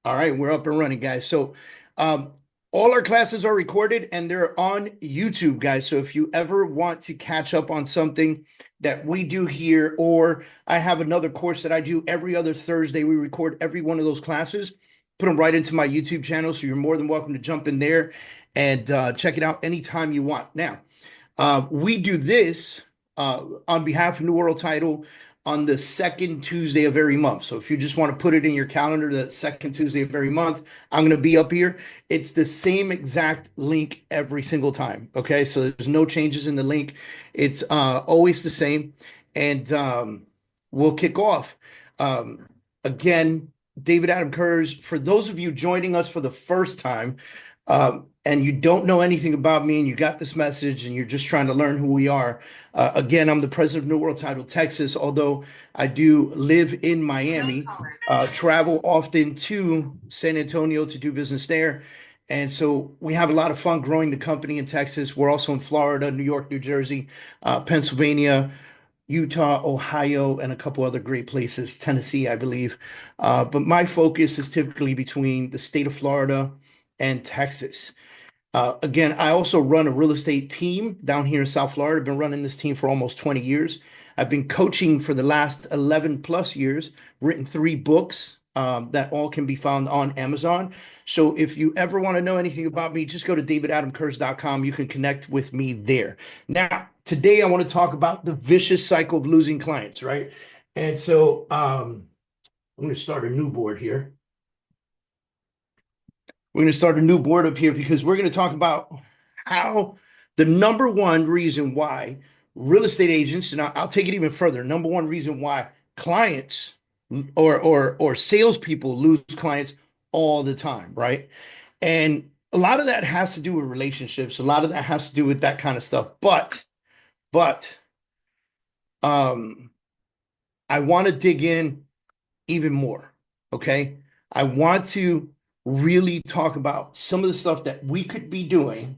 All right, we're up and running, guys. So, um, all our classes are recorded and they're on YouTube, guys. So, if you ever want to catch up on something that we do here, or I have another course that I do every other Thursday, we record every one of those classes, put them right into my YouTube channel. So, you're more than welcome to jump in there and check it out anytime you want. Now, we do this on behalf of New World Title on the second Tuesday of every month. So if you just want to put it in your calendar, the second Tuesday of every month, I'm going to be up here. It's the same exact link every single time. Okay. So there's no changes in the link. It's always the same. And we'll kick off. Again, David Adam Kurz, for those of you joining us for the first time, and you don't know anything about me and you got this message and you're just trying to learn who we are. Again, I'm the president of New World Title Texas, although I do live in Miami, travel often to San Antonio to do business there. And so we have a lot of fun growing the company in Texas. We're also in Florida, New York, New Jersey, Pennsylvania, Utah, Ohio, and a couple other great places, Tennessee, I believe. But my focus is typically between the state of Florida and Texas. Again, I also run a real estate team down here in South Florida. I've been running this team for almost 20 years. I've been coaching for the last 11 plus years, written 3 books that all can be found on Amazon. So if you ever want to know anything about me, just go to davidadamkurz.com. You can connect with me there. Now, today I want to talk about the vicious cycle of losing clients, right? And so I'm going to start a new board here. We're going to start a new board up here because we're going to talk about how the number one reason why real estate agents, and I'll take it even further, number one reason why clients or salespeople lose clients all the time, right? And a lot of that has to do with relationships. A lot of that has to do with that kind of stuff. But I want to dig in even more. Okay. I want to really talk about some of the stuff that we could be doing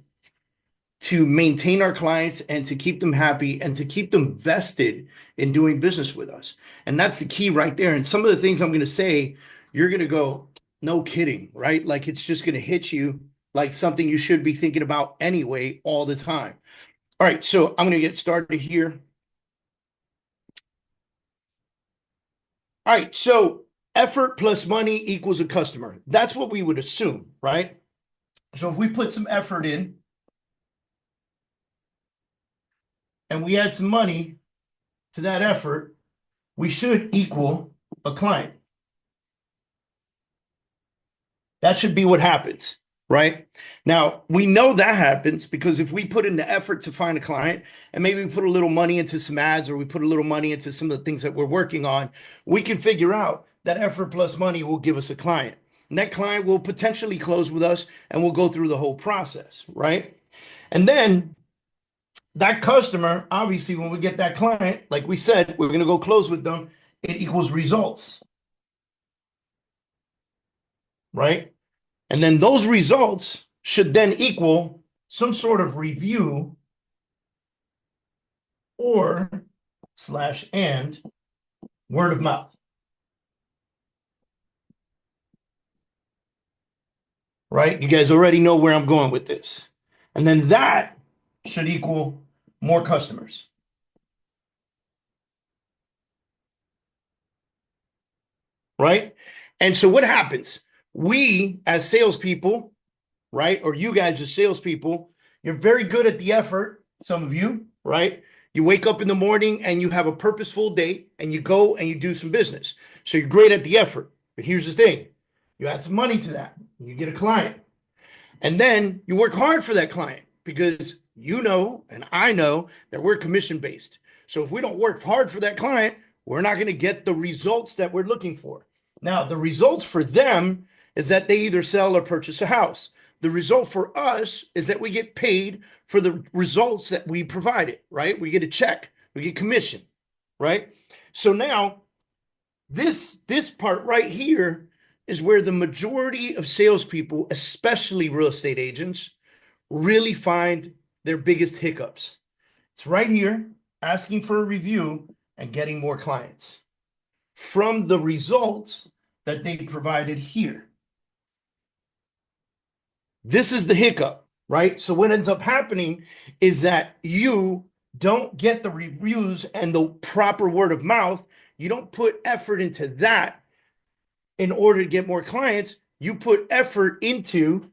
to maintain our clients and to keep them happy and to keep them vested in doing business with us. And that's the key right there. And some of the things I'm going to say, you're going to go, no kidding, right? Like it's just going to hit you like something you should be thinking about anyway, all the time. All right. So I'm going to get started here. All right. So effort plus money equals a customer. That's what we would assume, right? So if we put some effort in and we add some money to that effort, we should equal a client. That should be what happens, right? Now, we know that happens because if we put in the effort to find a client and maybe we put a little money into some ads or we put a little money into some of the things that we're working on, we can figure out that effort plus money will give us a client. And that client will potentially close with us and we'll go through the whole process, right? And then that customer, obviously, when we get that client, like we said, we're going to go close with them, it equals results, right? And then those results should then equal some sort of review or / and word of mouth. Right? You guys already know where I'm going with this. And then that should equal more customers. Right? And so what happens? We as salespeople, right? Or you guys as salespeople, you're very good at the effort, some of you, right? You wake up in the morning and you have a purposeful day and you go and you do some business. So you're great at the effort. But here's the thing. You add some money to that. You get a client. And then you work hard for that client because you know, and I know that we're commission based. So if we don't work hard for that client, we're not going to get the results that we're looking for. Now, the results for them is that they either sell or purchase a house. The result for us is that we get paid for the results that we provided, right? We get a check, we get commission, right? So now this part right here is where the majority of salespeople, especially real estate agents, really find their biggest hiccups. It's right here, asking for a review and getting more clients from the results that they provided here. This is the hiccup, right? So what ends up happening is that you don't get the reviews and the proper word of mouth. You don't put effort into that in order to get more clients. You put effort into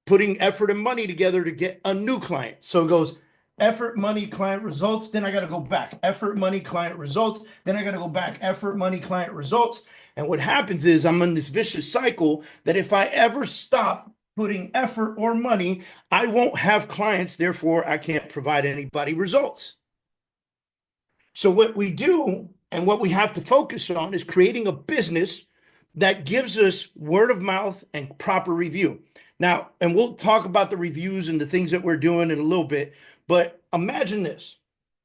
putting effort and money together to get a new client. So it goes effort, money, client results. Then I got to go back. Effort, money, client results. Then I got to go back. Effort, money, client results. And what happens is I'm in this vicious cycle that if I ever stop putting effort or money, I won't have clients. Therefore, I can't provide anybody results. So what we do and what we have to focus on is creating a business that gives us word of mouth and proper review. Now, and we'll talk about the reviews and the things that we're doing in a little bit, but imagine this.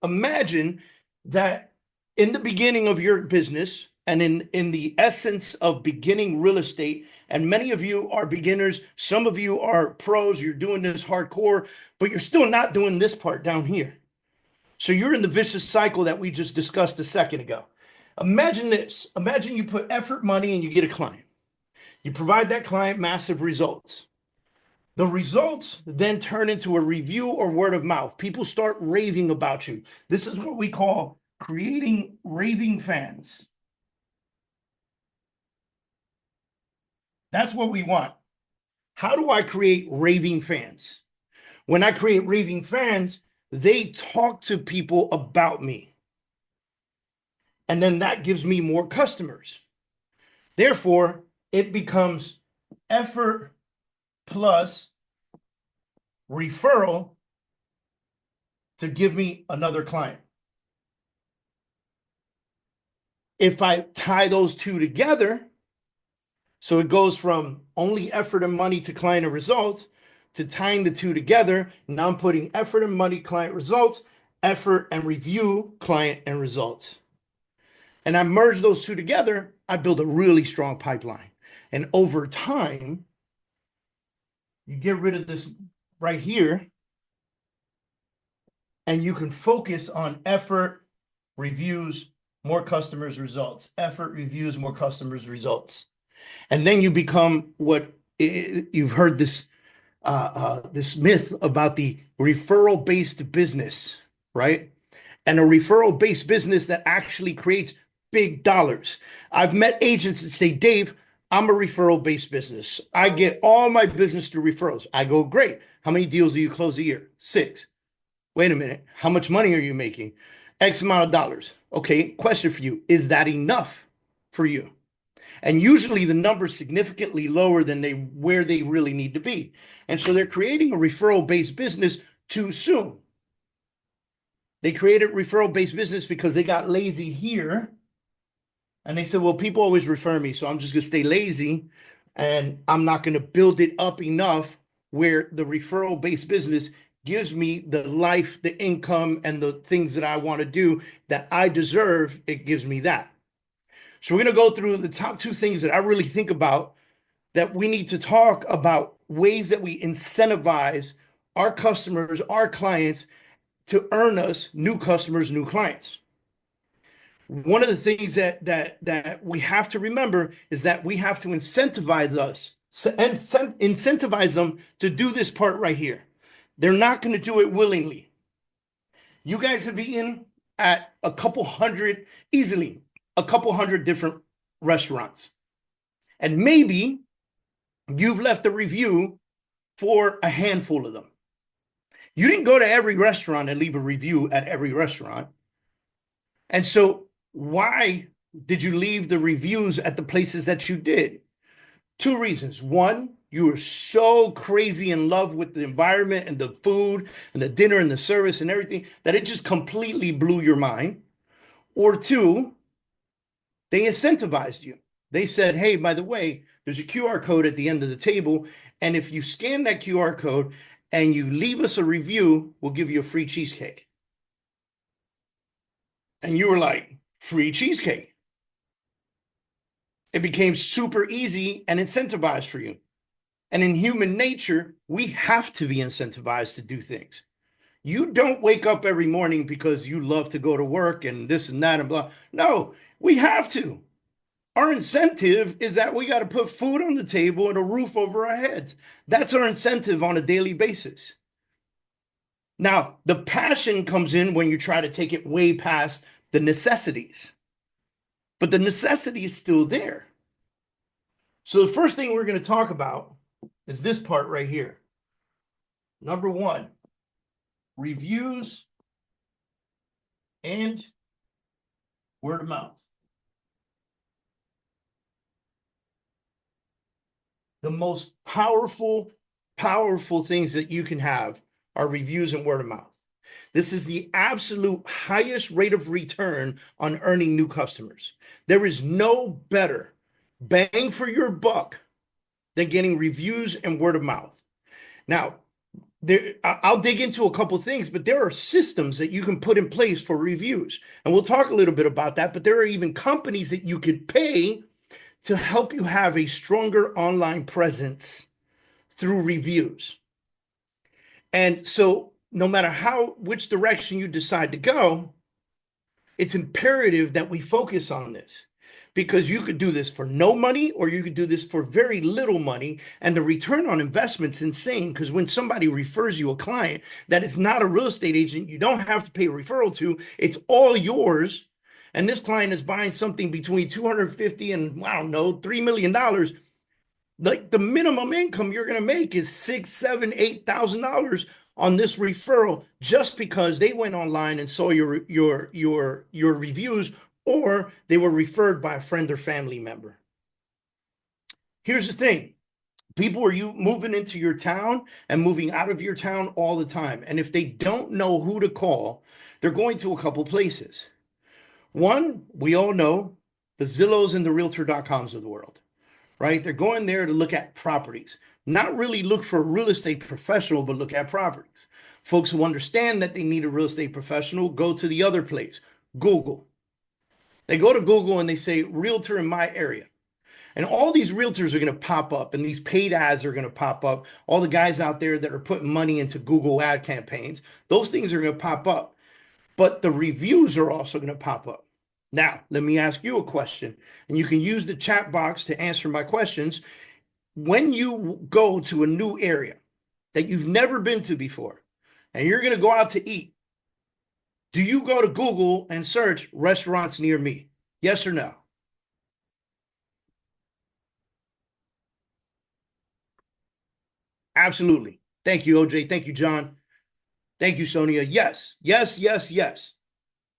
Imagine that in the beginning of your business and in the essence of beginning real estate, and many of you are beginners, some of you are pros, you're doing this hardcore, but you're still not doing this part down here. So you're in the vicious cycle that we just discussed a second ago. Imagine this. Imagine you put effort, money, and you get a client. You provide that client massive results. The results then turn into a review or word of mouth. People start raving about you. This is what we call creating raving fans. That's what we want. How do I create raving fans? When I create raving fans, they talk to people about me. And then that gives me more customers. Therefore, it becomes effort plus referral to give me another client. If I tie those two together, so it goes from only effort and money to client and results to tying the two together. Now I'm putting effort and money, client results, effort and review, client and results. And I merge those two together, I build a really strong pipeline. And over time, you get rid of this right here, and you can focus on effort, reviews, more customers, results. Effort, reviews, more customers, results. And then you become what you've heard this this myth about the referral-based business, right? And a referral-based business that actually creates big dollars. I've met agents that say, Dave, I'm a referral-based business. I get all my business through referrals. I go, great. How many deals do you close a year? 6. Wait a minute. How much money are you making? X amount of dollars. Okay, question for you. Is that enough for you? And usually the number's significantly lower than where they really need to be. And so they're creating a referral-based business too soon. They created referral-based business because they got lazy here. And they said, well, people always refer me, so I'm just going to stay lazy and I'm not going to build it up enough where the referral-based business gives me the life, the income, and the things that I want to do that I deserve. It gives me that. So we're going to go through the top 2 things that I really think about that we need to talk about ways that we incentivize our customers, our clients to earn us new customers, new clients. One of the things that we have to remember is that we have to incentivize them to do this part right here. They're not going to do it willingly. You guys have eaten at a couple hundred different restaurants. And maybe you've left a review for a handful of them. You didn't go to every restaurant and leave a review at every restaurant. And so why did you leave the reviews at the places that you did? 2 reasons. One, you were so crazy in love with the environment and the food and the dinner and the service and everything that it just completely blew your mind. Or 2, they incentivized you. They said, hey, by the way, there's a QR code at the end of the table. And if you scan that QR code and you leave us a review, we'll give you a free cheesecake. And you were like, free cheesecake. It became super easy and incentivized for you. And in human nature, we have to be incentivized to do things. You don't wake up every morning because you love to go to work and this and that and blah. No, we have to. Our incentive is that we got to put food on the table and a roof over our heads. That's our incentive on a daily basis. Now, the passion comes in when you try to take it way past the necessities, but the necessity is still there. So the first thing we're going to talk about is this part right here. Number one, reviews and word of mouth. The most powerful things that you can have are reviews and word of mouth. This is the absolute highest rate of return on earning new customers. There is no better bang for your buck than getting reviews and word of mouth. Now, I'll dig into a couple of things, but there are systems that you can put in place for reviews. And we'll talk a little bit about that, but there are even companies that you could pay to help you have a stronger online presence through reviews. And so no matter which direction you decide to go, it's imperative that we focus on this, because you could do this for no money or you could do this for very little money. And the return on investment's insane, because when somebody refers you a client that is not a real estate agent, you don't have to pay a referral to, it's all yours. And this client is buying something between $250 and I don't know, $3 million. Like the minimum income you're going to make is $6,000, $7,000, $8,000 on this referral, just because they went online and saw your reviews, or they were referred by a friend or family member. Here's the thing. People are moving into your town and moving out of your town all the time. And if they don't know who to call, they're going to a couple places. One, we all know, the Zillows and the Realtor.coms of the world, right? They're going there to look at properties, not really look for a real estate professional, but look at properties. Folks who understand that they need a real estate professional go to the other place, Google. They go to Google and they say, realtor in my area. And all these realtors are going to pop up, and these paid ads are going to pop up. All the guys out there that are putting money into Google ad campaigns, those things are going to pop up. But the reviews are also going to pop up. Now, let me ask you a question, and you can use the chat box to answer my questions. When you go to a new area that you've never been to before, and you're going to go out to eat, do you go to Google and search restaurants near me? Yes or no? Absolutely. Thank you, OJ. Thank you, John. Thank you, Sonia. Yes, yes, yes, yes.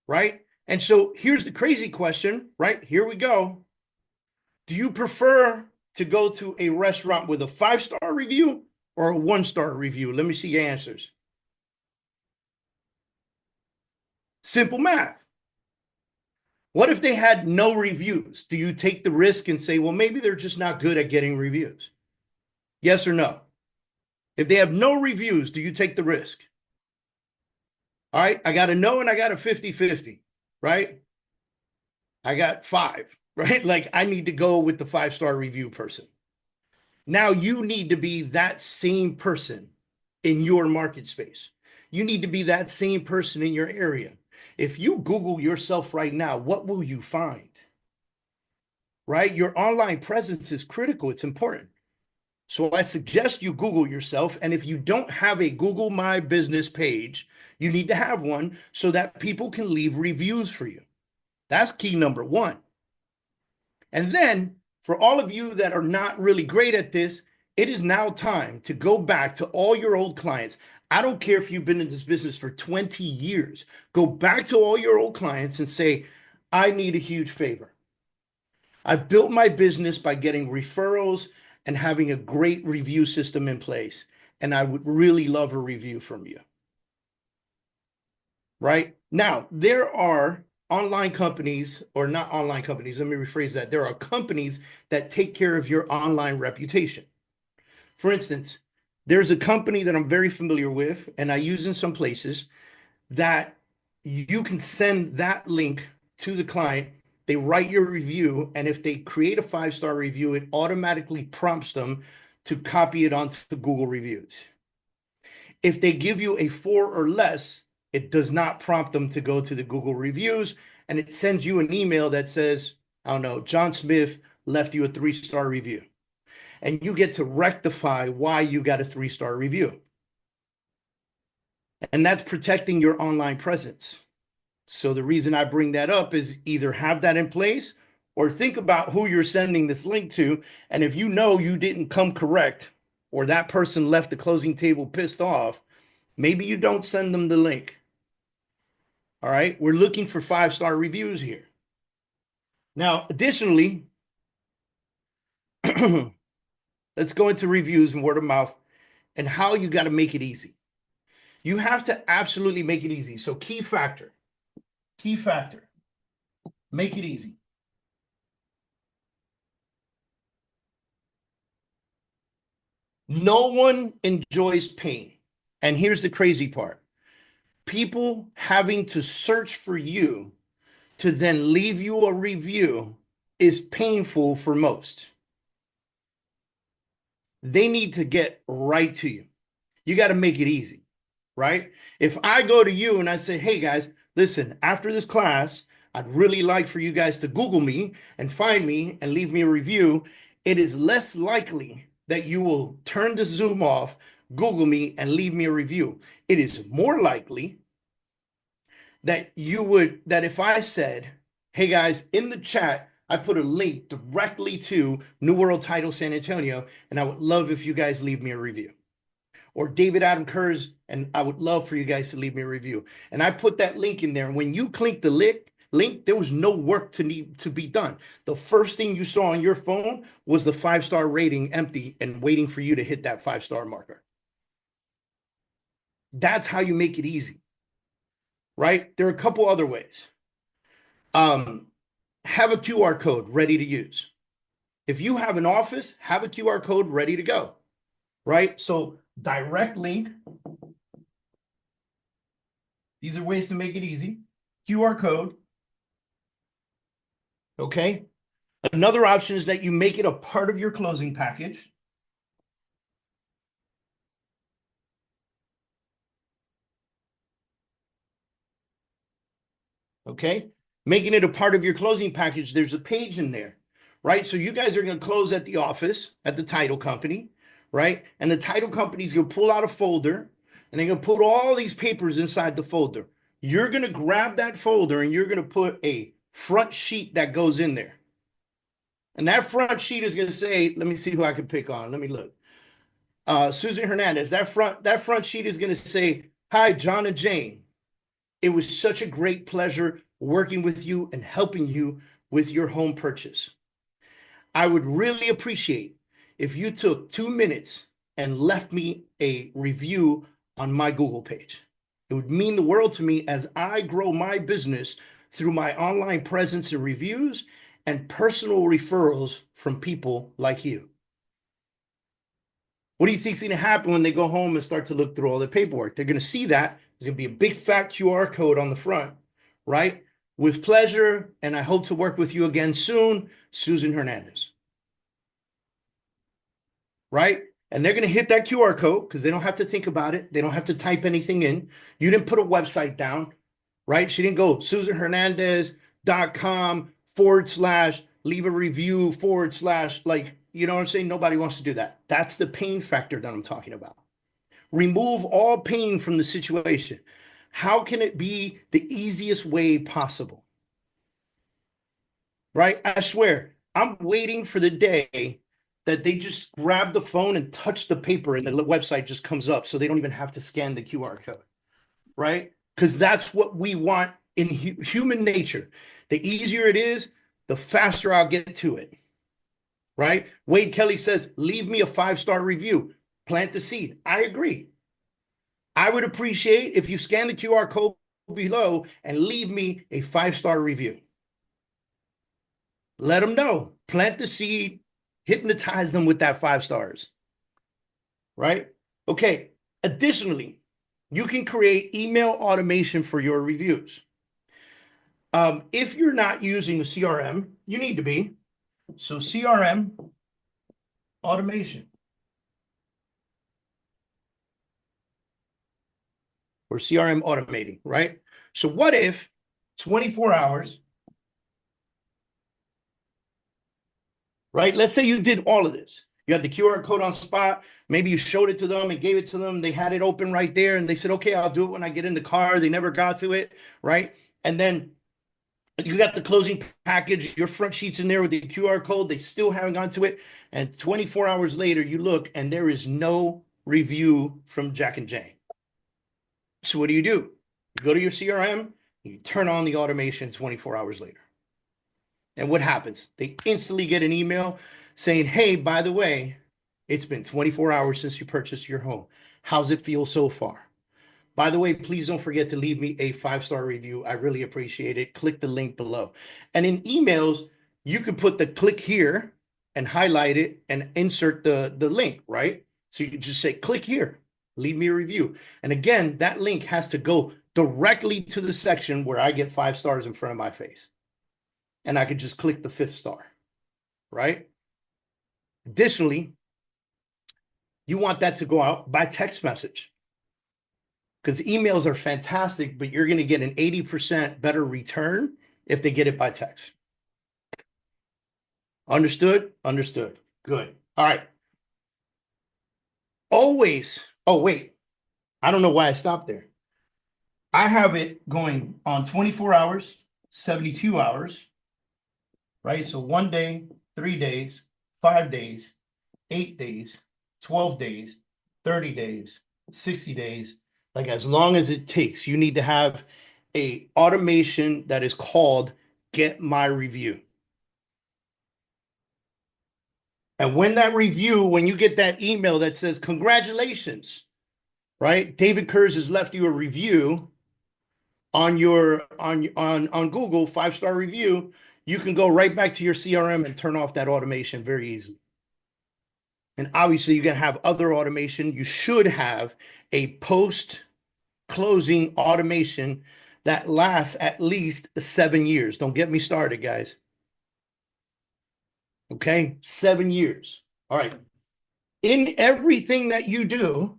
Right? And so here's the crazy question, right? Here we go. Do you prefer to go to a restaurant with a 5-star review or a 1-star review? Let me see your answers. Simple math. What if they had no reviews? Do you take the risk and say, well, maybe they're just not good at getting reviews? Yes or no? If they have no reviews, do you take the risk? All right, I got a no and I got a 50-50, right? I got 5, right? Like I need to go with the 5-star review person. Now you need to be that same person in your market space. You need to be that same person in your area. If you Google yourself right now, what will you find? Right? Your online presence is critical. It's important. So I suggest you Google yourself. And if you don't have a Google My Business page, you need to have one so that people can leave reviews for you. That's key number 1. And then for all of you that are not really great at this, it is now time to go back to all your old clients. I don't care if you've been in this business for 20 years. Go back to all your old clients and say, I need a huge favor. I've built my business by getting referrals and having a great review system in place. And I would really love a review from you. Right? Now, there are online companies, or not online companies, let me rephrase that. There are companies that take care of your online reputation. For instance, there's a company that I'm very familiar with, and I use in some places, that you can send that link to the client. They write your review, and if they create a 5-star review, it automatically prompts them to copy it onto the Google reviews. If they give you a 4 or less, it does not prompt them to go to the Google reviews, and it sends you an email that says, I don't know, John Smith left you a 3-star review, and you get to rectify why you got a 3-star review. And that's protecting your online presence. So the reason I bring that up is either have that in place or think about who you're sending this link to. And if you know you didn't come correct, or that person left the closing table pissed off, maybe you don't send them the link. All right. We're looking for 5-star reviews here. Now, additionally, let's go into reviews and word of mouth and how you got to make it easy. You have to absolutely make it easy. So key factor, make it easy. No one enjoys pain. And here's the crazy part. People having to search for you to then leave you a review is painful for most. They need to get right to you. You got to make it easy, right? If I go to you and I say, hey guys, listen, after this class, I'd really like for you guys to Google me and find me and leave me a review, it is less likely that you will turn the Zoom off, Google me, and leave me a review. It is more likely that that if I said, hey guys, in the chat, I put a link directly to New World Title San Antonio, and I would love if you guys leave me a review. Or David Adam Kurz, and I would love for you guys to leave me a review. And I put that link in there. And when you click the link, there was no work to be done. The first thing you saw on your phone was the 5-star rating empty and waiting for you to hit that 5-star marker. That's how you make it easy, right? There are a couple other ways. Have a QR code ready to use. If you have an office, have a QR code ready to go, right? So direct link. These are ways to make it easy. QR code. Okay. Another option is that you make it a part of your closing package. Okay. Making it a part of your closing package, there's a page in there, right? So you guys are going to close at the office, at the title company, right? And the title company is going to pull out a folder and they're going to put all these papers inside the folder. You're going to grab that folder and you're going to put a front sheet that goes in there. And that front sheet is going to say, let me see who I can pick on. Let me look. Susan Hernandez, that front sheet is going to say, hi, John and Jane. It was such a great pleasure working with you and helping you with your home purchase. I would really appreciate if you took 2 minutes and left me a review on my Google page. It would mean the world to me as I grow my business through my online presence and reviews and personal referrals from people like you. What do you think is going to happen when they go home and start to look through all the paperwork? They're going to see that. There's going to be a big fat QR code on the front, right? With pleasure, and I hope to work with you again soon, Susan Hernandez. Right? And they're going to hit that QR code because they don't have to think about it. They don't have to type anything in. You didn't put a website down, right? She didn't go susanhernandez.com / leave a review / like, you know what I'm saying? Nobody wants to do that. That's the pain factor that I'm talking about. Remove all pain from the situation. How can it be the easiest way possible? Right? I swear, I'm waiting for the day that they just grab the phone and touch the paper and the website just comes up so they don't even have to scan the QR code, right? Because that's what we want in human nature. The easier it is, the faster I'll get to it, right? Wade Kelly says, leave me a 5-star review, plant the seed. I agree. I would appreciate if you scan the QR code below and leave me a 5-star review. Let them know, plant the seed, hypnotize them with that 5 stars, right? Okay. Additionally, you can create email automation for your reviews. If you're not using a CRM, you need to be. So CRM automation. Or CRM automating, right? So what if 24 hours right? Let's say you did all of this. You had the QR code on spot. Maybe you showed it to them and gave it to them. They had it open right there and they said, okay, I'll do it when I get in the car. They never got to it, right? And then you got the closing package, your front sheet's in there with the QR code. They still haven't gone to it. And 24 hours later, you look and there is no review from Jack and Jane. So what do? You go to your CRM, you turn on the automation 24 hours later. And what happens? They instantly get an email saying, hey, by the way, it's been 24 hours since you purchased your home. How's it feel so far? By the way, please don't forget to leave me a 5-star review. I really appreciate it. Click the link below. And in emails, you can put the click here and highlight it and insert the link, right? So you can just say, click here, leave me a review. And again, that link has to go directly to the section where I get 5 stars in front of my face. And I could just click the 5th star, right? Additionally, you want that to go out by text message, because emails are fantastic, but you're going to get an 80% better return if they get it by text. Understood? Understood. Good. All right. Always. Oh, wait. I don't know why I stopped there. I have it going on 24 hours, 72 hours, right? So 1 day, 3 days, 5 days, 8 days, 12 days, 30 days, 60 days. Like as long as it takes, you need to have a automation that is called Get My Review. And when you get that email that says, congratulations, right? David Kurz has left you a review on Google, 5-star review. You can go right back to your CRM and turn off that automation very easily. And obviously you're going to have other automation. You should have a post-closing automation that lasts at least 7 years. Don't get me started, guys. Okay, 7 years. All right. In everything that you do,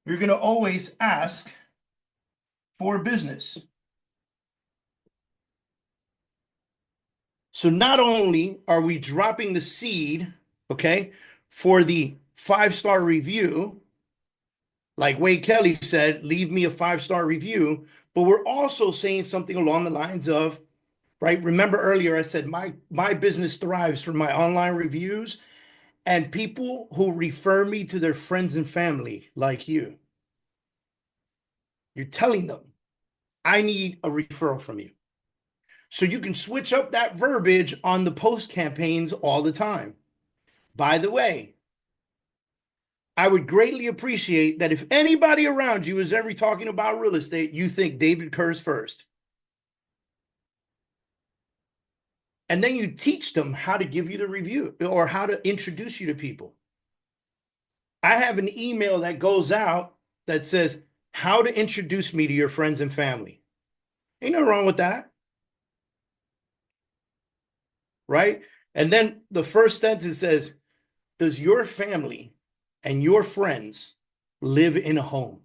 you're going to always ask for business. So not only are we dropping the seed, okay, for the 5-star review, like Wade Kelly said, leave me a 5-star review, but we're also saying something along the lines of, right? Remember earlier I said my business thrives from my online reviews and people who refer me to their friends and family like you. You're telling them, I need a referral from you. So you can switch up that verbiage on the post campaigns all the time. By the way, I would greatly appreciate that if anybody around you is ever talking about real estate, you think David Kurz first. And then you teach them how to give you the review or how to introduce you to people. I have an email that goes out that says, how to introduce me to your friends and family. Ain't nothing wrong with that. Right? And then the first sentence says, does your family and your friends live in a home?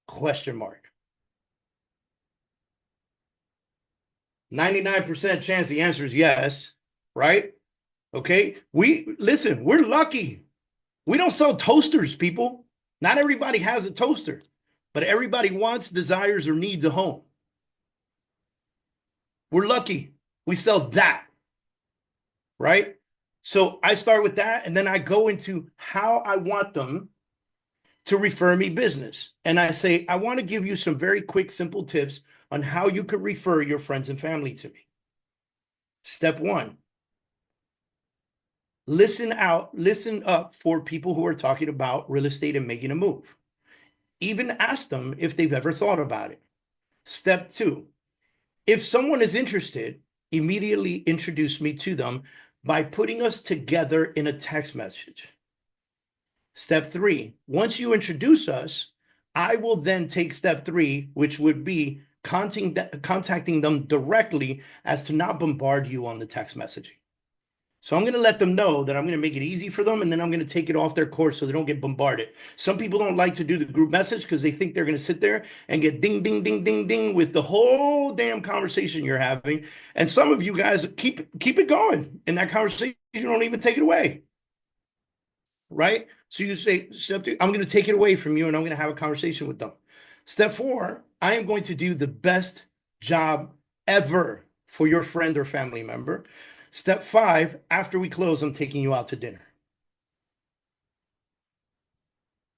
Question mark. 99% chance the answer is yes, right? Okay. Listen, we're lucky. We don't sell toasters, people. Not everybody has a toaster, but everybody wants, desires, or needs a home. We're lucky. We sell that, right? So I start with that, and then I go into how I want them to refer me business. And I say, I want to give you some very quick, simple tips on how you could refer your friends and family to me. Step 1, listen up for people who are talking about real estate and making a move. Even ask them if they've ever thought about it. Step 2, if someone is interested, immediately introduce me to them by putting us together in a text message. Step 3, once you introduce us, I will then take step 3, which would be contacting them directly as to not bombard you on the text messaging. So I'm going to let them know that I'm going to make it easy for them, and then I'm going to take it off their course so they don't get bombarded. Some people don't like to do the group message because they think they're going to sit there and get ding, ding, ding, ding, ding with the whole damn conversation you're having. And some of you guys keep it going in that conversation. You don't even take it away, right? So you say, step two, I'm going to take it away from you and I'm going to have a conversation with them. Step four, I am going to do the best job ever for your friend or family member. Step five, after we close, I'm taking you out to dinner.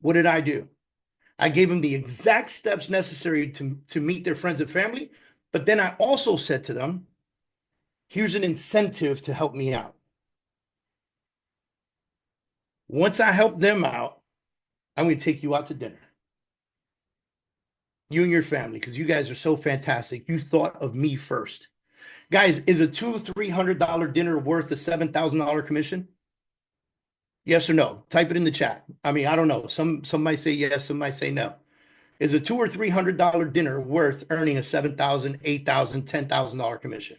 What did I do? I gave them the exact steps necessary to meet their friends and family, but then I also said to them, here's an incentive to help me out. Once I help them out, I'm going to take you out to dinner. You and your family, because you guys are so fantastic. You thought of me first. Guys, is a $200-300 dinner worth a $7,000 commission? Yes or no? Type it in the chat. I mean, I don't know. Some might say yes, some might say no. Is a $200 or $300 dinner worth earning a $7,000, $8,000, $10,000 commission?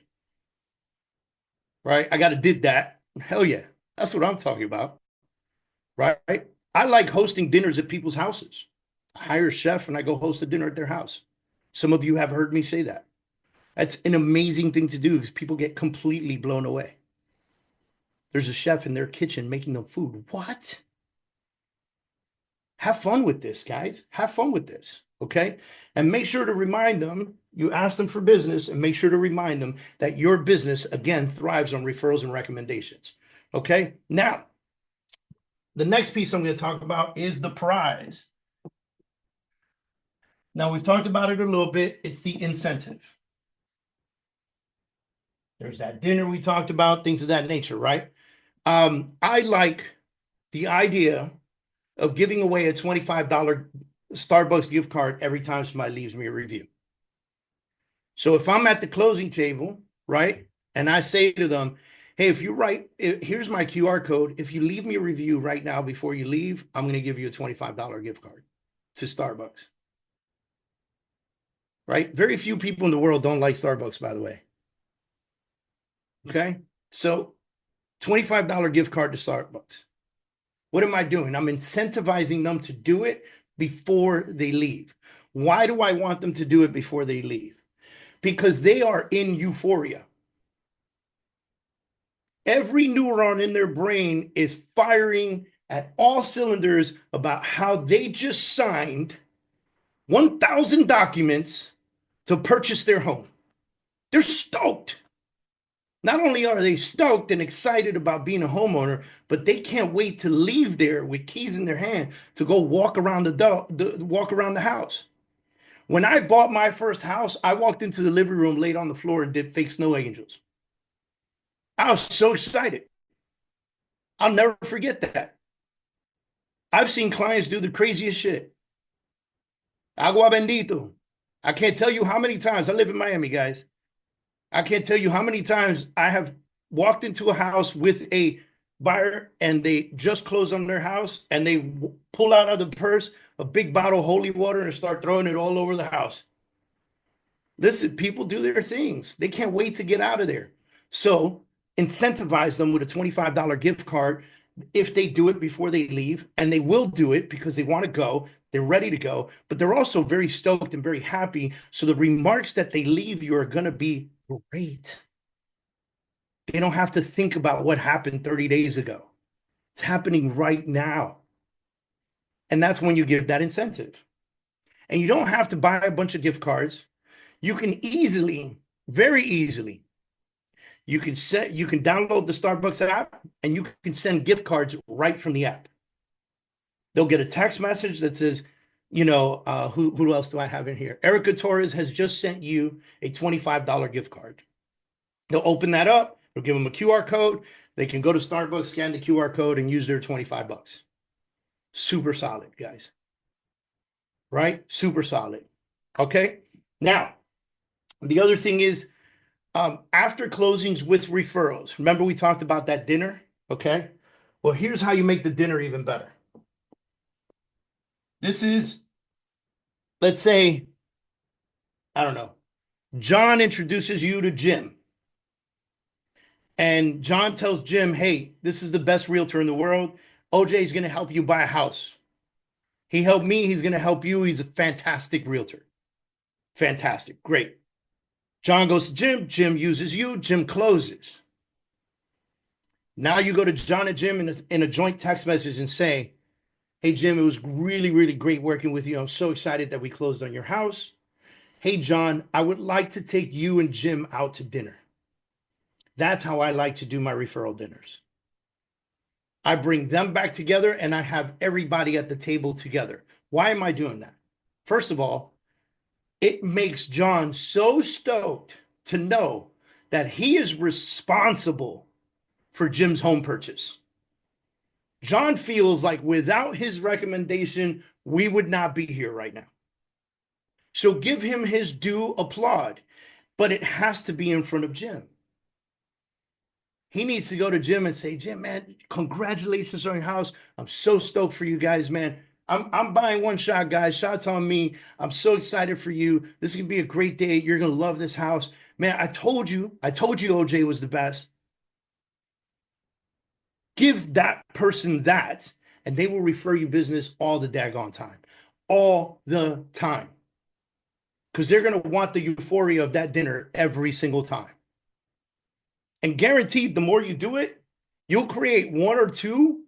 Right? I got to did that. Hell yeah. That's what I'm talking about. Right? I like hosting dinners at people's houses. I hire a chef and I go host a dinner at their house. Some of you have heard me say that. That's an amazing thing to do because people get completely blown away. There's a chef in their kitchen making them food. What? Have fun with this, guys. Have fun with this. Okay. And make sure to remind them, you ask them for business, and make sure to remind them that your business, again, thrives on referrals and recommendations. Okay. Now, the next piece I'm going to talk about is the prize. Now, we've talked about it a little bit. It's the incentive. There's that dinner we talked about, things of that nature, right? I like the idea of giving away a $25 Starbucks gift card every time somebody leaves me a review. So if I'm at the closing table, right, and I say to them, hey, here's my QR code. If you leave me a review right now before you leave, I'm going to give you a $25 gift card to Starbucks. Right? Very few people in the world don't like Starbucks, by the way. Okay? So $25 gift card to Starbucks. What am I doing? I'm incentivizing them to do it before they leave. Why do I want them to do it before they leave? Because they are in euphoria. Every neuron in their brain is firing at all cylinders about how they just signed 1,000 documents to purchase their home. They're stoked. Not only are they stoked and excited about being a homeowner, but they can't wait to leave there with keys in their hand to go walk around the house. When I bought my first house, I walked into the living room, laid on the floor, and did fake snow angels. I was so excited. I'll never forget that. I've seen clients do the craziest shit. Agua bendito. I can't tell you how many times. I live in Miami, guys. I can't tell you how many times I have walked into a house with a buyer and they just closed on their house and they pull out of the purse a big bottle of holy water and start throwing it all over the house. Listen, people do their things. They can't wait to get out of there. So incentivize them with a $25 gift card if they do it before they leave, and they will do it because they want to go, they're ready to go, but they're also very stoked and very happy. So the remarks that they leave you are going to be great. They don't have to think about what happened 30 days ago. It's happening right now. And that's when you give that incentive. And you don't have to buy a bunch of gift cards. You can easily, very easily, you can download the Starbucks app and you can send gift cards right from the app. They'll get a text message that says, who else do I have in here? Erica Torres has just sent you a $25 gift card. They'll open that up. They'll give them a QR code. They can go to Starbucks, scan the QR code, and use their $25. Super solid, guys. Right? Super solid. Okay. Now, the other thing is, after closings with referrals, remember we talked about that dinner? Okay. Well, here's how you make the dinner even better. This is, let's say, I don't know, John introduces you to Jim. And John tells Jim, hey, this is the best realtor in the world. OJ is going to help you buy a house. He helped me. He's going to help you. He's a fantastic realtor. Fantastic. Great. John goes to Jim. Jim uses you. Jim closes. Now you go to John and Jim in a joint text message and say, hey, Jim, it was really, really great working with you. I'm so excited that we closed on your house. Hey, John, I would like to take you and Jim out to dinner. That's how I like to do my referral dinners. I bring them back together and I have everybody at the table together. Why am I doing that? First of all, it makes John so stoked to know that he is responsible for Jim's home purchase. John feels like without his recommendation, we would not be here right now. So give him his due applaud, but it has to be in front of Jim. He needs to go to Jim and say, Jim, man, congratulations on your house. I'm so stoked for you guys, man. I'm buying one shot, guys. Shots on me. I'm so excited for you. This is gonna be a great day. You're gonna love this house. Man, I told you OJ was the best. Give that person that, and they will refer you business all the daggone time. All the time. Because they're gonna want the euphoria of that dinner every single time. And guaranteed, the more you do it, you'll create one or two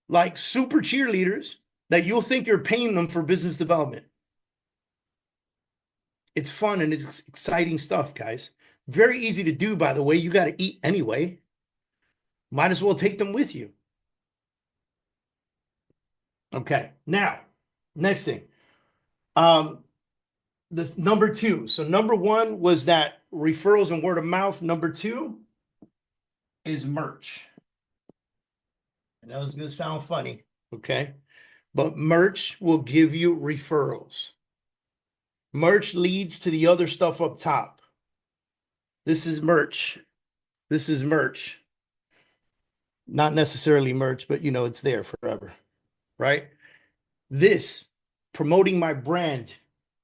like super cheerleaders that you'll think you're paying them for business development. It's fun and it's exciting stuff, guys. Very easy to do, by the way. You got to eat anyway. Might as well take them with you. Okay, now, next thing. This number two. So number one was that referrals and word of mouth. Number two is merch. And that was going to sound funny, okay? But merch will give you referrals. Merch leads to the other stuff up top. This is merch. This is merch. Not necessarily merch, but it's there forever, right? This, promoting my brand,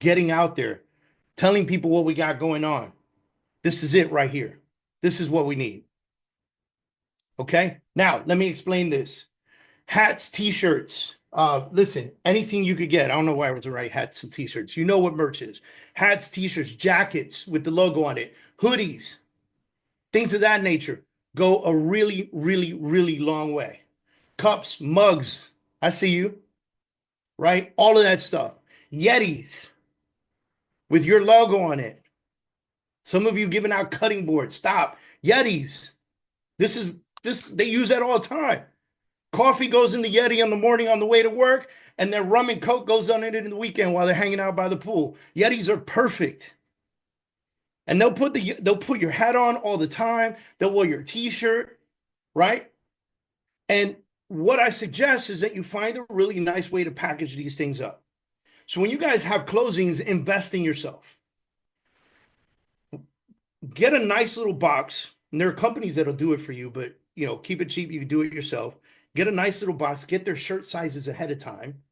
getting out there, telling people what we got going on. This is it right here. This is what we need. Okay, now let me explain this. Hats, t-shirts, listen, anything you could get. I don't know why I was to write hats and t-shirts. You know what merch is. Hats, t-shirts, jackets with the logo on it, hoodies, things of that nature go a really, really, really long way. Cups, mugs, I see you, right? All of that stuff. Yetis with your logo on it. Some of you giving out cutting boards. Stop. Yetis. They use that all the time. Coffee goes in the Yeti in the morning on the way to work, and then rum and Coke goes on it in the weekend while they're hanging out by the pool. Yetis are perfect. And they'll put your hat on all the time. They'll wear your t-shirt, right? And what I suggest is that you find a really nice way to package these things up. So when you guys have closings, invest in yourself. Get a nice little box. And there are companies that'll do it for you, but keep it cheap. You can do it yourself. Get a nice little box. Get their shirt sizes ahead of time.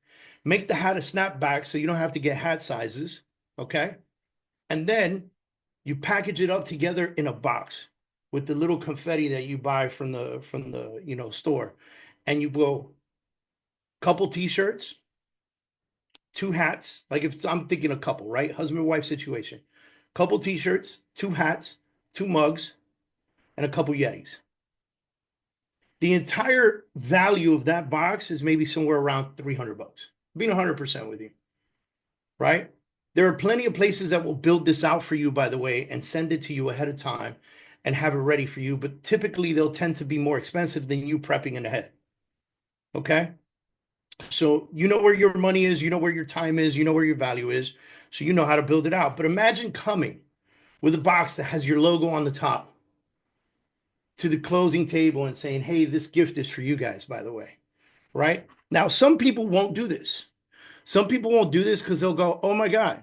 Make the hat a snapback so you don't have to get hat sizes. Okay. And then you package it up together in a box with the little confetti that you buy from the store. And you go couple t-shirts, 2 hats. Like I'm thinking a couple, right? Husband and wife situation. Couple t-shirts, 2 hats, 2 mugs, and a couple Yetis. The entire value of that box is maybe somewhere around $300. Being 100% with you, right? There are plenty of places that will build this out for you, by the way, and send it to you ahead of time and have it ready for you. But typically, they'll tend to be more expensive than you prepping in ahead. Okay? So you know where your money is, you know where your time is, you know where your value is, so you know how to build it out. But imagine coming with a box that has your logo on the top to the closing table and saying, hey, this gift is for you guys, by the way, right? Now, some people won't do this. Some people won't do this because they'll go, oh my God,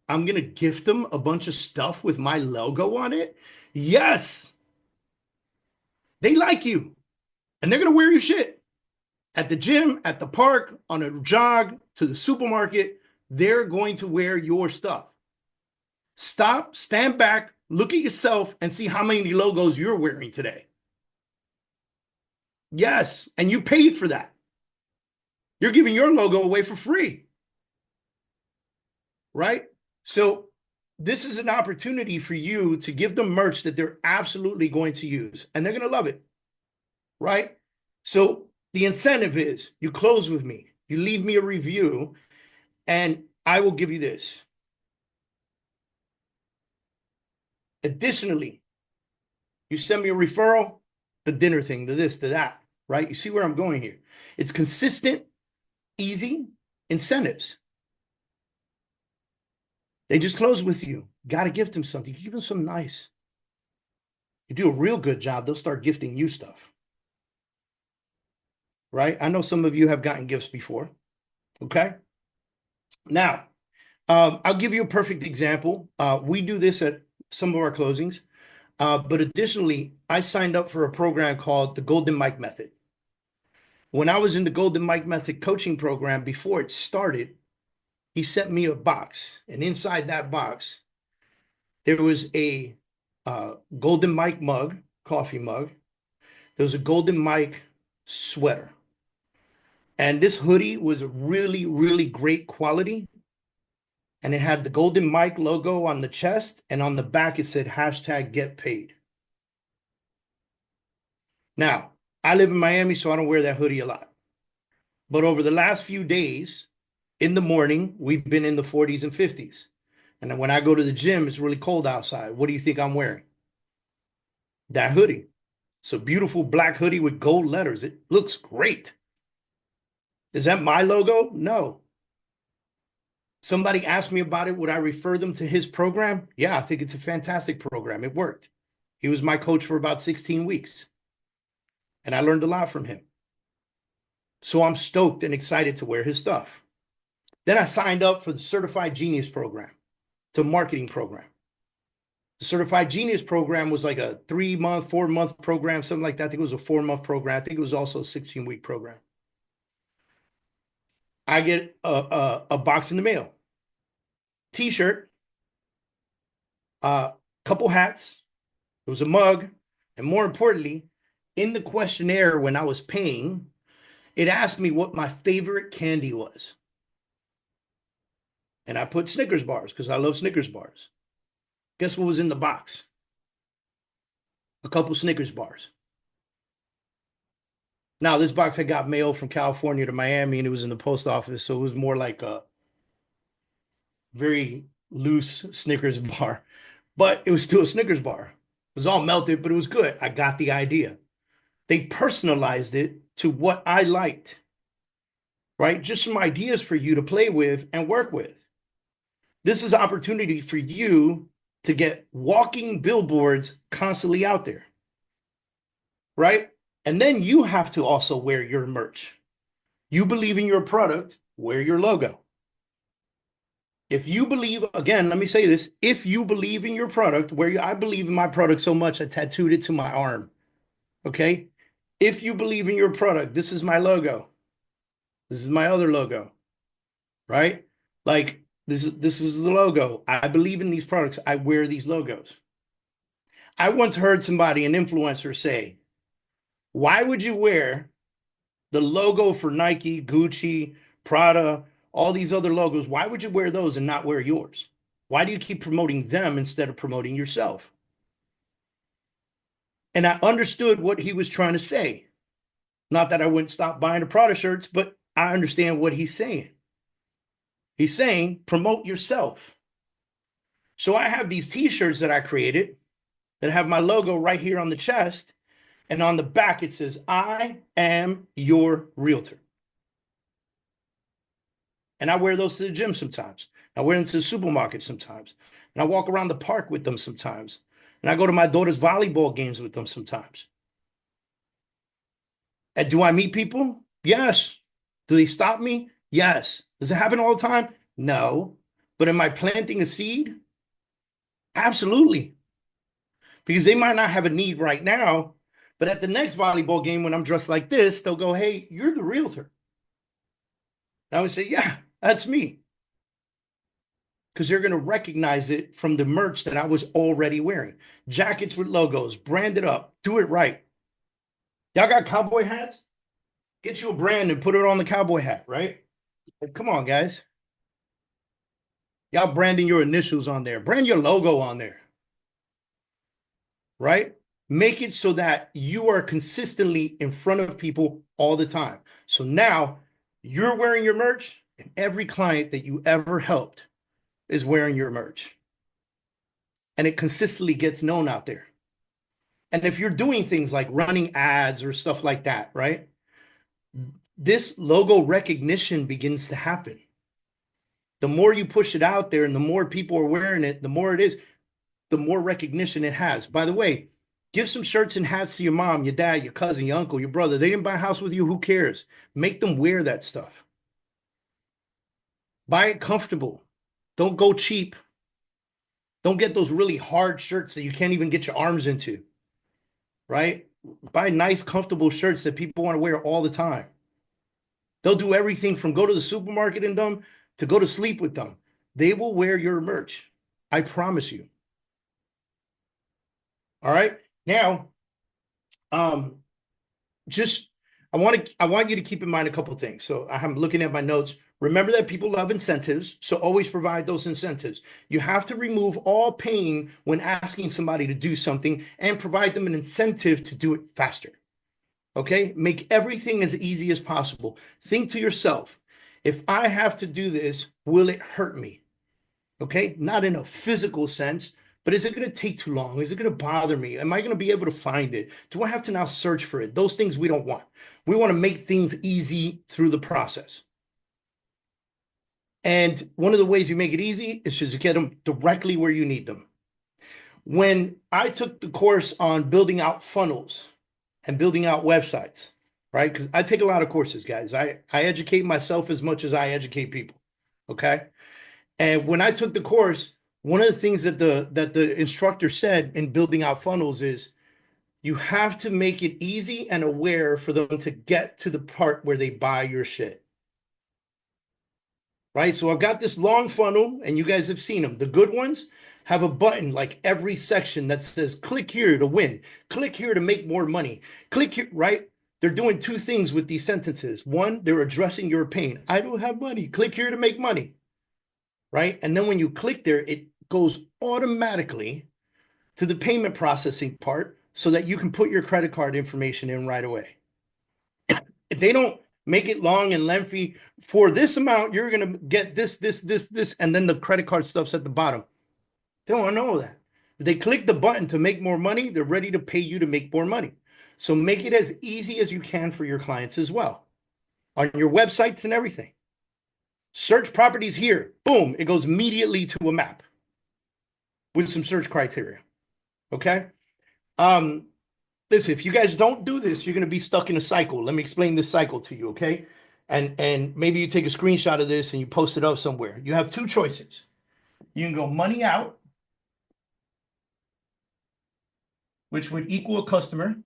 I'm going to gift them a bunch of stuff with my logo on it. Yes. They like you and they're going to wear your shit at the gym, at the park, on a jog, to the supermarket. They're going to wear your stuff. Stop, stand back, look at yourself and see how many logos you're wearing today. Yes. And you paid for that. You're giving your logo away for free. Right? So this is an opportunity for you to give them merch that they're absolutely going to use, and they're going to love it. Right? So the incentive is you close with me, you leave me a review, and I will give you this. Additionally, you send me a referral, the dinner thing, the this, the that, right? You see where I'm going here. It's consistent, easy incentives. They just close with you. Got to gift them something. Give them something nice. You do a real good job, they'll start gifting you stuff. Right? I know some of you have gotten gifts before. Okay. Now, I'll give you a perfect example. We do this at some of our closings. But additionally, I signed up for a program called the Golden Mike Method. When I was in the Golden Mike Method coaching program, before it started, he sent me a box. And inside that box, there was a Golden Mike mug, coffee mug. There was a Golden Mike sweater. And this hoodie was really, really great quality. And it had the Golden Mike logo on the chest. And on the back, it said hashtag get paid. Now, I live in Miami, so I don't wear that hoodie a lot. But over the last few days, in the morning, we've been in the 40s and 50s. And then when I go to the gym, it's really cold outside. What do you think I'm wearing? That hoodie. It's a beautiful black hoodie with gold letters. It looks great. Is that my logo? No. Somebody asked me about it. Would I refer them to his program? Yeah, I think it's a fantastic program. It worked. He was my coach for about 16 weeks. And I learned a lot from him. So I'm stoked and excited to wear his stuff. Then I signed up for the Certified Genius program. It's a marketing program. The Certified Genius program was like a 3-month, 4-month program, something like that. I think it was a 4-month program. I think it was also a 16-week program. I get a box in the mail. T-shirt, a couple hats, there was a mug, and more importantly, in the questionnaire when I was paying, it asked me what my favorite candy was. And I put Snickers bars because I love Snickers bars. Guess what was in the box? A couple Snickers bars. Now, this box had got mail from California to Miami, and it was in the post office, so it was more like a very loose Snickers bar. But it was still a Snickers bar. It was all melted, but it was good. I got the idea. They personalized it to what I liked, right? Just some ideas for you to play with and work with. This is opportunity for you to get walking billboards constantly out there, right? And then you have to also wear your merch. You believe in your product, wear your logo. If you believe, again, let me say this, if you believe in your product, I believe in my product so much, I tattooed it to my arm, okay? If you believe in your product, this is my logo. This is my other logo, right? Like, this is the logo. I believe in these products. I wear these logos. I once heard somebody, an influencer, say, why would you wear the logo for Nike, Gucci, Prada, all these other logos? Why would you wear those and not wear yours? Why do you keep promoting them instead of promoting yourself? And I understood what he was trying to say. Not that I wouldn't stop buying the Prada shirts, but I understand what he's saying. He's saying, promote yourself. So I have these t-shirts that I created that have my logo right here on the chest. And on the back, it says, I am your realtor. And I wear those to the gym sometimes. I wear them to the supermarket sometimes. And I walk around the park with them sometimes. And I go to my daughter's volleyball games with them sometimes. And do I meet people? Yes. Do they stop me? Yes. Does it happen all the time? No. But am I planting a seed? Absolutely. Because they might not have a need right now, but at the next volleyball game, when I'm dressed like this, they'll go, hey, you're the realtor. And I would say, yeah, that's me. Because they're going to recognize it from the merch that I was already wearing. Jackets with logos, branded up, do it right. Y'all got cowboy hats? Get you a brand and put it on the cowboy hat, right? Like, come on, guys. Y'all branding your initials on there. Brand your logo on there, right? Make it so that you are consistently in front of people all the time. So now you're wearing your merch, and every client that you ever helped is wearing your merch. And it consistently gets known out there. And if you're doing things like running ads or stuff like that, right? This logo recognition begins to happen. The more you push it out there and the more people are wearing it, the more it is, the more recognition it has. By the way, give some shirts and hats to your mom, your dad, your cousin, your uncle, your brother. They didn't buy a house with you. Who cares? Make them wear that stuff. Buy it comfortable. Don't go cheap. Don't get those really hard shirts that you can't even get your arms into, right? Buy nice, comfortable shirts that people want to wear all the time. They'll do everything from go to the supermarket in them to go to sleep with them. They will wear your merch. I promise you. All right. Now, just I want you to keep in mind a couple of things. So I'm looking at my notes. Remember that people love incentives, so always provide those incentives. You have to remove all pain when asking somebody to do something and provide them an incentive to do it faster. Okay? Make everything as easy as possible. Think to yourself, if I have to do this, will it hurt me? Okay? Not in a physical sense, but is it going to take too long? Is it going to bother me? Am I going to be able to find it? Do I have to now search for it? Those things we don't want. We want to make things easy through the process. And one of the ways you make it easy is just to get them directly where you need them. When I took the course on building out funnels and building out websites, right? Because I take a lot of courses, guys. I educate myself as much as I educate people, okay? And when I took the course, one of the things that the instructor said in building out funnels is you have to make it easy and aware for them to get to the part where they buy your shit. Right? So I've got this long funnel, and you guys have seen them. The good ones have a button like every section that says, click here to win, click here to make more money, click here, right? They're doing two things with these sentences. One, they're addressing your pain. I don't have money. Click here to make money, right? And then when you click there, it goes automatically to the payment processing part so that you can put your credit card information in right away. If they don't make it long and lengthy, for this amount, you're going to get this, and then the credit card stuff's at the bottom. They don't want to know that. If they click the button to make more money, they're ready to pay you to make more money. So make it as easy as you can for your clients as well on your websites and everything. Search properties here. Boom. It goes immediately to a map with some search criteria. Okay. Listen, if you guys don't do this, you're going to be stuck in a cycle. Let me explain this cycle to you, okay? And maybe you take a screenshot of this and you post it up somewhere. You have two choices. You can go money out, which would equal a customer,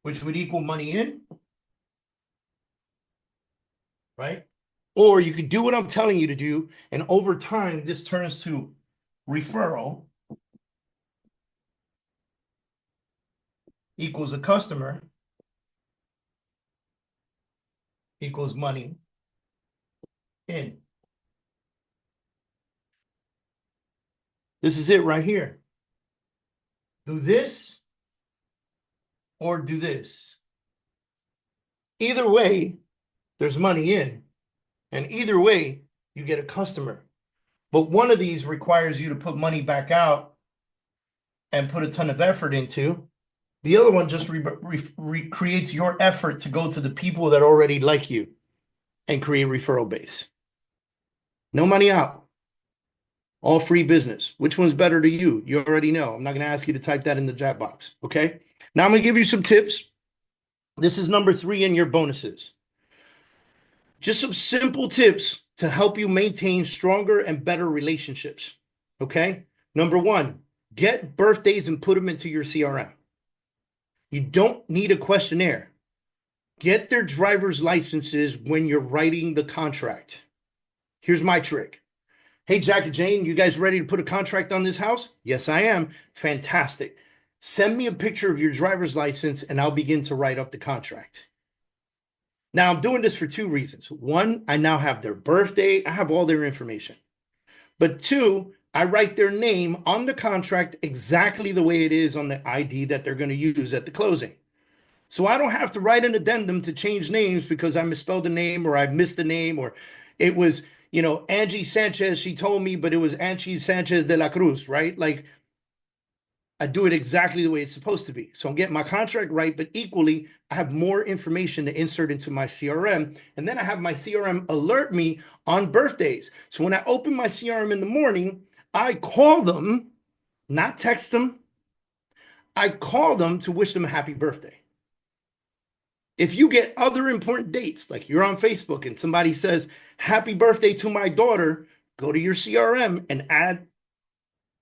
which would equal money in, right? Or you could do what I'm telling you to do, and over time, this turns to referral equals a customer equals money in. This is it right here. Do this or do this. Either way, there's money in. And either way, you get a customer. But one of these requires you to put money back out and put a ton of effort into. The other one just recreates your effort to go to the people that already like you and create referral base. No money out. All free business. Which one's better to you? You already know. I'm not going to ask you to type that in the chat box. Okay. Now I'm going to give you some tips. This is number 3 in your bonuses. Just some simple tips to help you maintain stronger and better relationships. Okay. Number 1, get birthdays and put them into your CRM. You don't need a questionnaire. Get their driver's licenses when you're writing the contract. Here's my trick. Hey, Jack and Jane, you guys ready to put a contract on this house? Yes, I am. Fantastic. Send me a picture of your driver's license and I'll begin to write up the contract. Now, I'm doing this for two reasons. One, I now have their birthday, I have all their information. But two, I write their name on the contract exactly the way it is on the ID that they're going to use at the closing. So I don't have to write an addendum to change names because I misspelled the name or I missed the name or it was, Angie Sanchez, she told me, but it was Angie Sanchez de la Cruz, right? Like I do it exactly the way it's supposed to be. So I'm getting my contract right, but equally, I have more information to insert into my CRM. And then I have my CRM alert me on birthdays. So when I open my CRM in the morning, I call them, not text them. I call them to wish them a happy birthday. If you get other important dates, like you're on Facebook and somebody says, happy birthday to my daughter, go to your CRM and add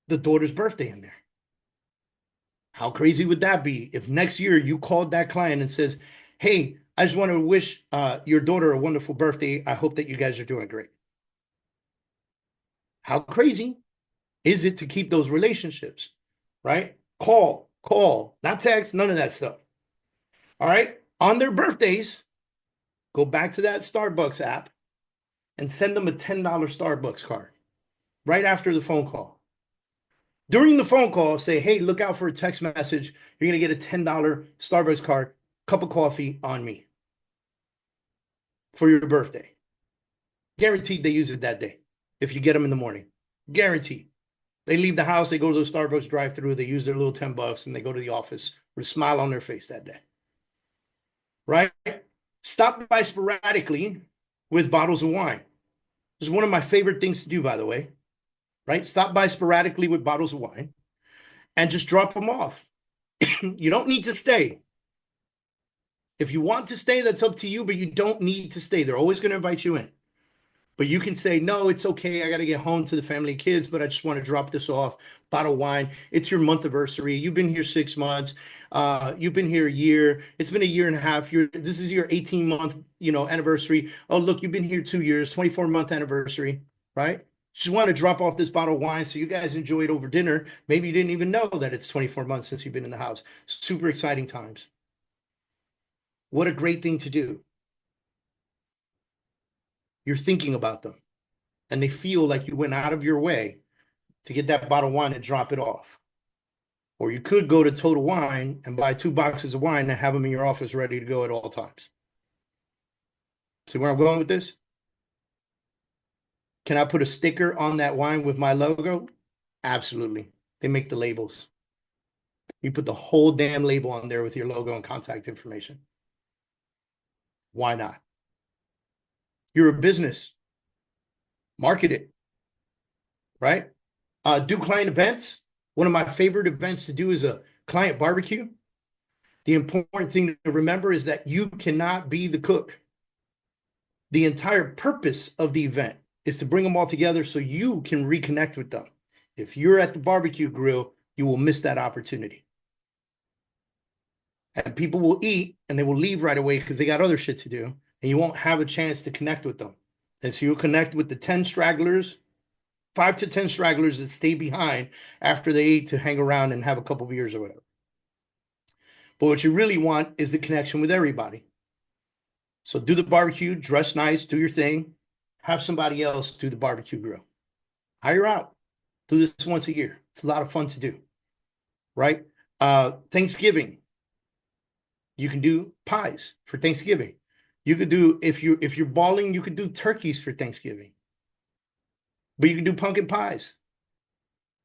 the daughter's birthday in there. How crazy would that be if next year you called that client and says, hey, I just want to wish your daughter a wonderful birthday. I hope that you guys are doing great. How crazy is it to keep those relationships, right? Call, not text, none of that stuff. All right. On their birthdays, go back to that Starbucks app and send them a $10 Starbucks card right after the phone call. During the phone call, say, hey, look out for a text message. You're going to get a $10 Starbucks card, cup of coffee on me for your birthday. Guaranteed they use it that day if you get them in the morning. Guaranteed. They leave the house, they go to the Starbucks drive-thru, they use their little $10, and they go to the office with a smile on their face that day. Right? Stop by sporadically with bottles of wine. This is one of my favorite things to do, by the way. Right? Stop by sporadically with bottles of wine and just drop them off. You don't need to stay. If you want to stay, that's up to you, but you don't need to stay. They're always going to invite you in. But you can say, no, it's okay. I got to get home to the family and kids, but I just want to drop this off. Bottle of wine. It's your month anniversary. You've been here 6 months. You've been here a year. It's been a year and a half. This is your 18-month, anniversary. Oh, look, you've been here 2 years, 24-month anniversary, right? Just want to drop off this bottle of wine so you guys enjoy it over dinner. Maybe you didn't even know that it's 24 months since you've been in the house. Super exciting times. What a great thing to do. You're thinking about them and they feel like you went out of your way to get that bottle of wine and drop it off. Or you could go to Total Wine and buy 2 boxes of wine and have them in your office ready to go at all times. See where I'm going with this? Can I put a sticker on that wine with my logo? Absolutely. They make the labels. You put the whole damn label on there with your logo and contact information. Why not? You're a business. Market it, right? Do client events. One of my favorite events to do is a client barbecue. The important thing to remember is that you cannot be the cook. The entire purpose of the event is to bring them all together so you can reconnect with them. If you're at the barbecue grill, you will miss that opportunity. And people will eat and they will leave right away because they got other shit to do, and you won't have a chance to connect with them. And so you'll connect with the 10 stragglers, 5 to 10 stragglers that stay behind after they eat to hang around and have a couple beers or whatever. But what you really want is the connection with everybody. So do the barbecue, dress nice, do your thing, have somebody else do the barbecue grill. Hire out. Do this once a year. It's a lot of fun to do, right? Thanksgiving. You can do pies for Thanksgiving. You could do, if you're balling, you could do turkeys for Thanksgiving. But you can do pumpkin pies.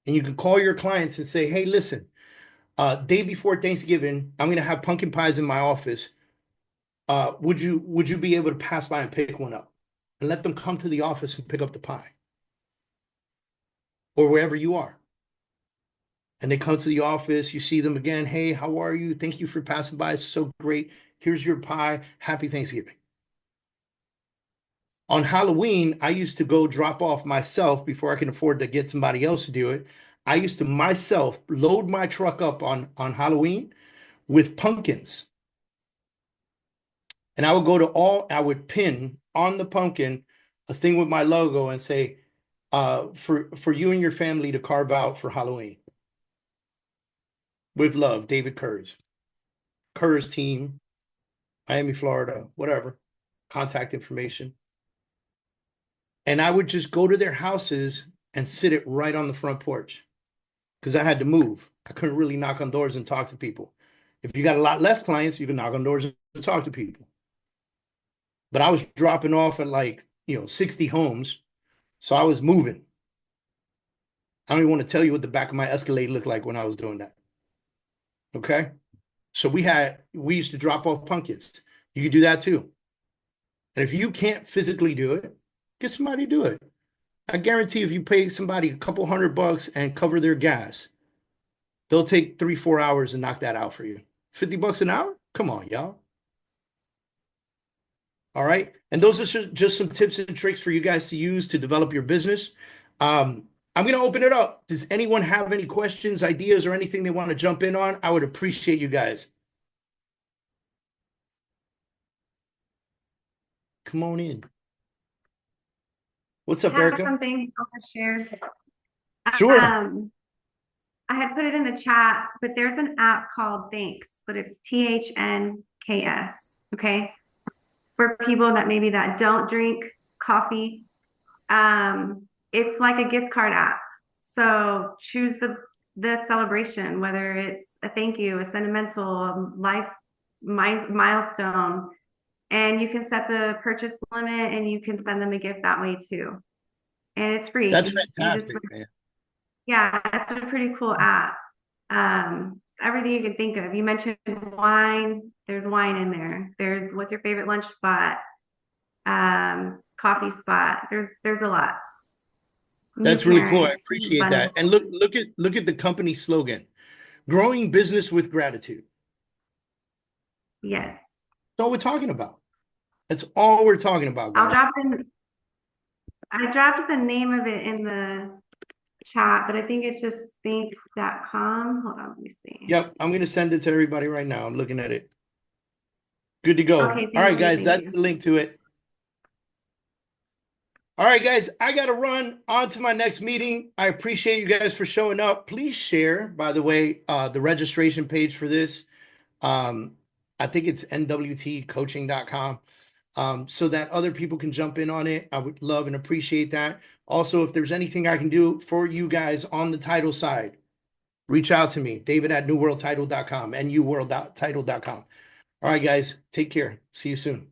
And you can call your clients and say, hey, listen, day before Thanksgiving, I'm going to have pumpkin pies in my office. Would you be able to pass by and pick one up? And let them come to the office and pick up the pie. Or wherever you are. And they come to the office, you see them again. Hey, how are you? Thank you for passing by. It's so great. Here's your pie. Happy Thanksgiving. On Halloween, I used to go drop off myself before I can afford to get somebody else to do it. I used to myself load my truck up on Halloween with pumpkins. And I would pin on the pumpkin a thing with my logo and say, for you and your family to carve out for Halloween. With love, David Kurz. Kurz team, Miami, Florida, whatever. Contact information. And I would just go to their houses and sit it right on the front porch because I had to move. I couldn't really knock on doors and talk to people. If you got a lot less clients, you can knock on doors and talk to people. But I was dropping off at like, 60 homes. So I was moving. I don't even want to tell you what the back of my Escalade looked like when I was doing that. Okay. So we used to drop off pumpkins. You could do that too. And if you can't physically do it, get somebody to do it. I guarantee if you pay somebody a couple $100 and cover their gas, they'll take 3-4 hours and knock that out for you. $50 an hour? Come on, y'all. All right. And those are just some tips and tricks for you guys to use to develop your business. I'm going to open it up. Does anyone have any questions, ideas, or anything they want to jump in on? I would appreciate you guys. Come on in. What's up, I have Erica? something I want to share. Sure. I had put it in the chat, but there's an app called Thanks, but it's THNKS. Okay. For people that don't drink coffee. It's like a gift card app. So choose the celebration, whether it's a thank you, a sentimental, a life milestone, and you can set the purchase limit and you can send them a gift that way too. And it's free. That's You just, fantastic, man. yeah, it's a pretty cool app. Everything you can think of. You mentioned wine. There's wine in there. There's what's your favorite lunch spot? Coffee spot. There's a lot. New That's really cool. I parents, appreciate that. bundles. And look at the company slogan. Growing business with gratitude. Yes. That's all we're talking about. That's all we're talking about, I'll guys. drop in. I dropped the name of it in the chat, but I think it's just thanks.com. Hold on, let me see. Yep, I'm going to send it to everybody right now. I'm looking at it. Good to go. Okay, All right, thank you, guys, thank that's you. the link to it. All right, guys, I got to run on to my next meeting. I appreciate you guys for showing up. Please share, by the way, the registration page for this. I think it's nwtcoaching.com. So that other people can jump in on it. I would love and appreciate that. Also, if there's anything I can do for you guys on the title side, reach out to me, David@newworldtitle.com, nuworldtitle.com. All right, guys, take care. See you soon.